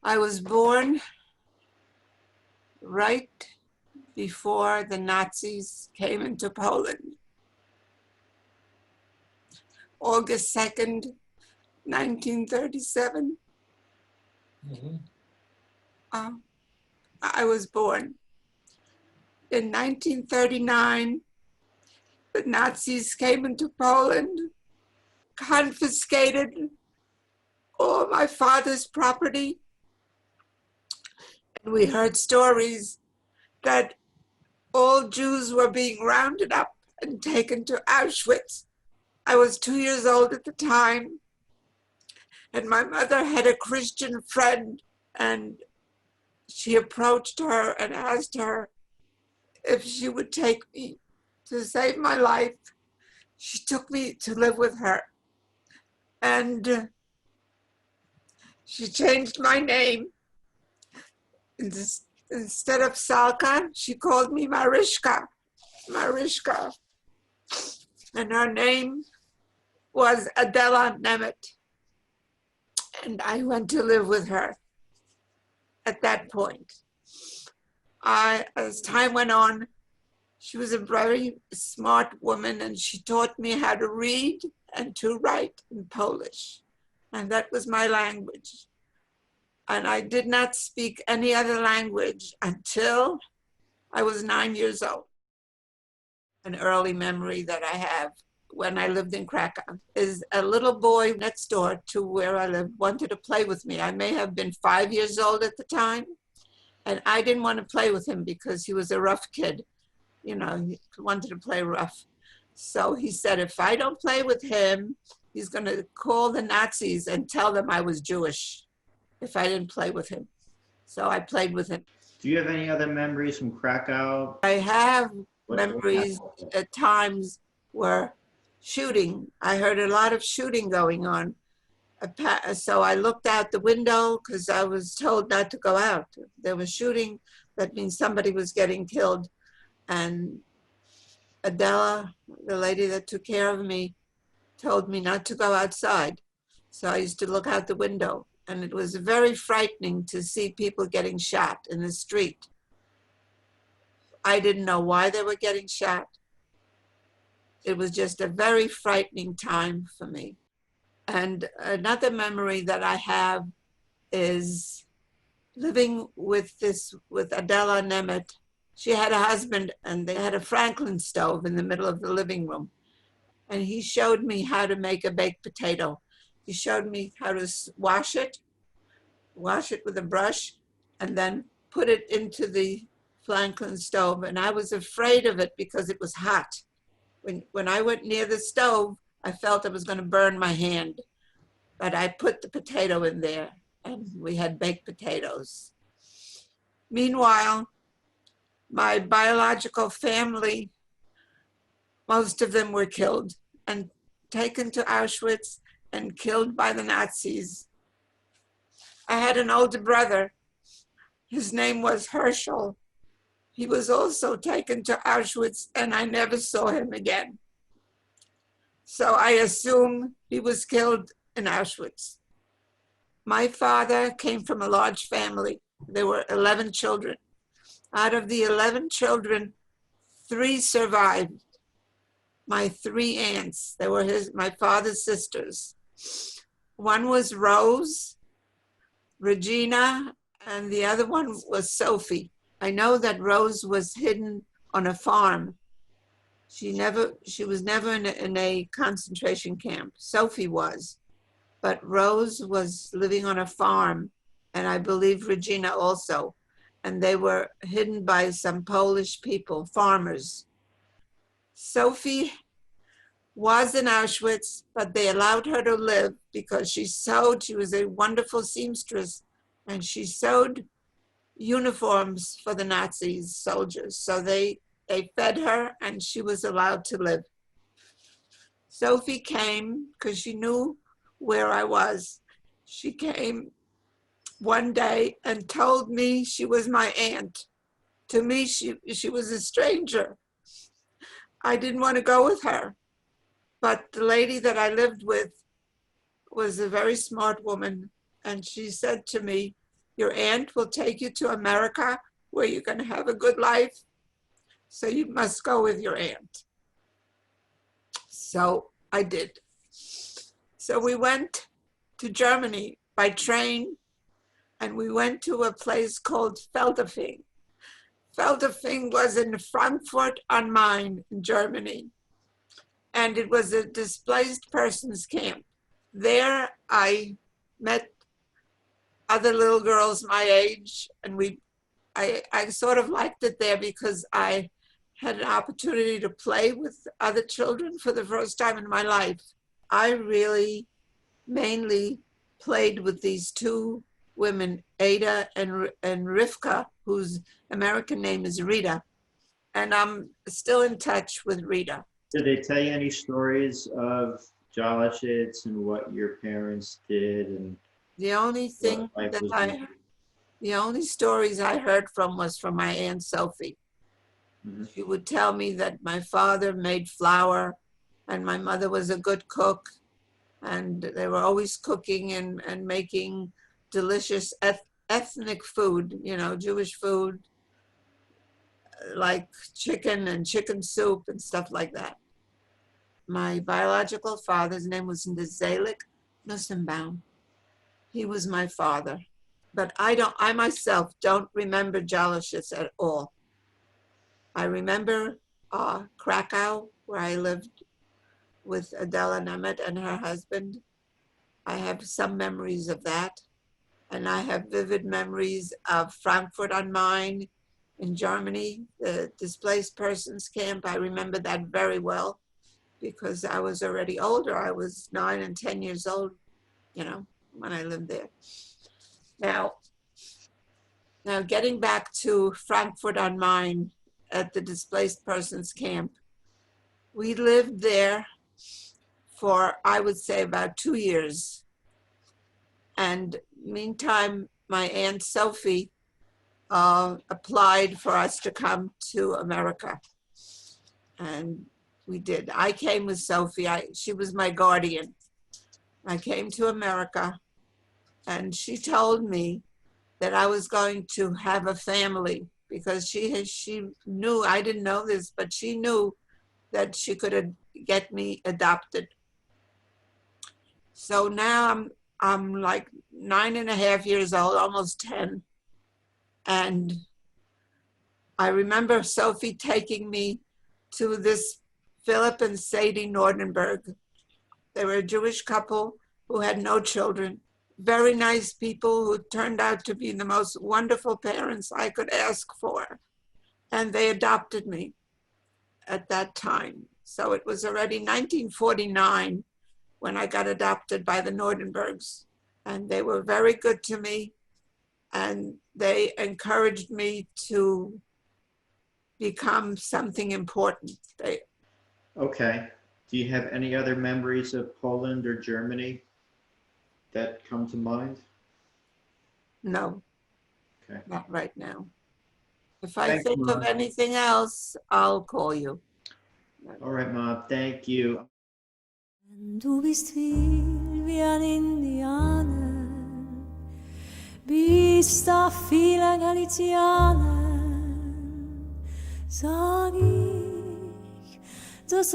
I was born right before the Nazis came into Poland. August 2nd, 1937. I was born. In 1939, the Nazis came into Poland, confiscated all my father's property. And we heard stories that all Jews were being rounded up and taken to Auschwitz. I was 2 years old at the time, and my mother had a Christian friend, and she approached her and asked her if she would take me to save my life. She took me to live with her, and she changed my name. Instead of Salka, she called me Mariska. And her name was Adela Nemeth. And I went to live with her at that point. As time went on, she was a very smart woman, and she taught me how to read and to write in Polish. And that was my language. And I did not speak any other language until I was 9 years old. An early memory that I have when I lived in Krakow is a little boy next door to where I lived wanted to play with me. I may have been 5 years old at the time, and I didn't want to play with him because he was a rough kid. You know, he wanted to play rough. So he said, if I don't play with him, he's going to call the Nazis and tell them I was Jewish if I didn't play with him. So I played with him. Do you have any other memories from Krakow? I have memories at times where shooting, I heard a lot of shooting going on. So I looked out the window because I was told not to go out. There was shooting, that means somebody was getting killed. And Adela, the lady that took care of me, told me not to go outside. So I used to look out the window. And it was very frightening to see people getting shot in the street. I didn't know why they were getting shot. It was just a very frightening time for me. And another memory that I have is living with Adela Nemeth. She had a husband, and they had a Franklin stove in the middle of the living room. And he showed me how to make a baked potato. He showed me how to wash it with a brush, and then put it into the Franklin stove. And I was afraid of it because it was hot. When I went near the stove, I felt I was going to burn my hand. But I put the potato in there, and we had baked potatoes. Meanwhile, my biological family, most of them were killed and taken to Auschwitz and killed by the Nazis. I had an older brother. His name was Herschel. He was also taken to Auschwitz, and I never saw him again. So I assume he was killed in Auschwitz. My father came from a large family. There were 11 children. Out of the 11 children, 3 survived. My 3 aunts, they were my father's sisters. One was Rose, Regina, and the other one was Sophie. I know that Rose was hidden on a farm. She was never in a concentration camp. Sophie was, but Rose was living on a farm, and I believe Regina also. And they were hidden by some Polish people, farmers. Sophie was in Auschwitz, but they allowed her to live because she sewed. She was a wonderful seamstress, and she sewed uniforms for the Nazi soldiers. So they fed her, and she was allowed to live. Sophie came because she knew where I was. She came one day and told me she was my aunt. To me, she was a stranger. I didn't want to go with her. But the lady that I lived with was a very smart woman, and she said to me, your aunt will take you to America where you're going to have a good life. So you must go with your aunt. So I did. So we went to Germany by train, and we went to a place called Feldafing. Feldafing was in Frankfurt am Main in Germany, and it was a displaced persons camp. There I met other little girls my age, and I sort of liked it there because I had an opportunity to play with other children for the first time in my life. I really mainly played with these two women, Ada and Rivka, whose American name is Rita. And I'm still in touch with Rita. Did they tell you any stories of Jollashitz and what your parents did? And The only thing life that was like? the only stories I heard from was from my Aunt Sophie. Mhm. She would tell me that my father made flour and my mother was a good cook, and they were always cooking and making delicious ethnic food, you know, Jewish food, like chicken and chicken soup and stuff like that. My biological father's name was Zelik Nisenbaum. He was my father. But I myself don't remember Dzialoszyce at all. I remember Krakow, where I lived with Adela Nemeth and her husband. I have some memories of that. And I have vivid memories of Frankfurt am Main in Germany, the displaced persons camp. I remember that very well because I was already older. I was 9 and 10 years old, you know, when I lived there. Now getting back to Frankfurt am Main at the displaced persons camp, we lived there for, I would say, about 2 years. And meantime, my Aunt Sophie applied for us to come to America. And we did. I came with Sophie. She was my guardian. I came to America, and she told me that I was going to have a family because she knew, I didn't know this, but she knew that she could get me adopted. So now I'm like 9.5 years old, almost 10. And I remember Sophie taking me to this Philip and Sadie Nordenberg. They were a Jewish couple who had no children. Very nice people who turned out to be the most wonderful parents I could ask for. And they adopted me at that time. So it was already 1949 when I got adopted by the Nordenbergs. And they were very good to me. And they encouraged me to become something important. Okay. Do you have any other memories of Poland or Germany that come to mind? No, Okay. not right now. If I Thanks, think of Mom. anything else, I'll call you. All right, Mom. Thank you. Du bist viel wie ein Indianer, bist da viele Galizianer, sag ich, das